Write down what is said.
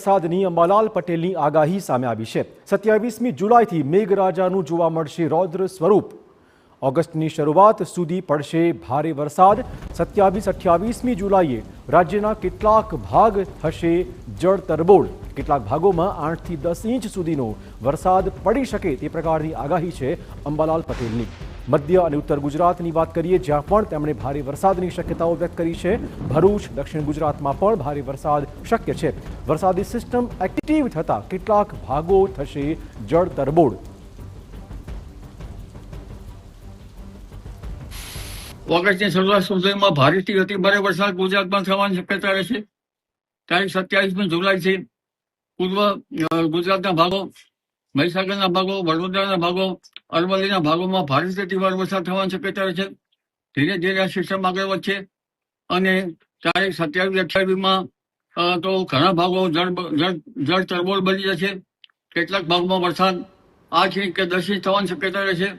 વરસાદની અંબાલાલ પટેલની આગાહી સામે આવી છે। 27મી જુલાઈથી મેઘરાજાનું જોવા મળશે રૌદ્ર સ્વરૂપ। ઓગસ્ટની શરૂઆત સુધી પડશે ભારે વરસાદ। 27-28મી જુલાઈએ રાજ્યના કેટલાક ભાગ થશે જળતરબોળ। કેટલાક ભાગોમાં 8થી 10 ઇંચ સુધીનો વરસાદ પડી શકે તે પ્રકારની આગાહી છે અંબાલાલ પટેલની। મધ્ય અને ઉત્તર ગુજરાતની વાત કરીએ, જ્યાં પણ તેમણે ભારે વરસાદની શક્યતાઓ વ્યક્ત કરી છે। ભરૂચ, દક્ષિણ ગુજરાતમાં પણ ભારે વરસાદ શક્ય છે। વરસાદી સિસ્ટમ એક્ટિવ થતા કેટલાક ભાગો થશે જળતરબોળ। ઓગસ્ટની શરૂઆત સુધીમાં ભારેથી અતિ ભારે વરસાદ ગુજરાતમાં થવાની શક્યતા રહેશે। તારીખ 27મી જુલાઈથી પૂર્વ ગુજરાતના ભાગો, મહીસાગરના ભાગો, વડોદરાના ભાગો, અરવલ્લીના ભાગોમાં ભારેથી અતિ ભારે વરસાદ થવાની શક્યતા રહેશે। ધીરે ધીરે આ સિસ્ટમ આગળ વધશે અને તારીખ 27-28માં તો ઘણા ભાગો જળ તરબોળ બની જશે। કેટલાક ભાગમાં વરસાદ 8 ઇંચ કે 10 ઇંચ થવાની શક્યતા રહેશે।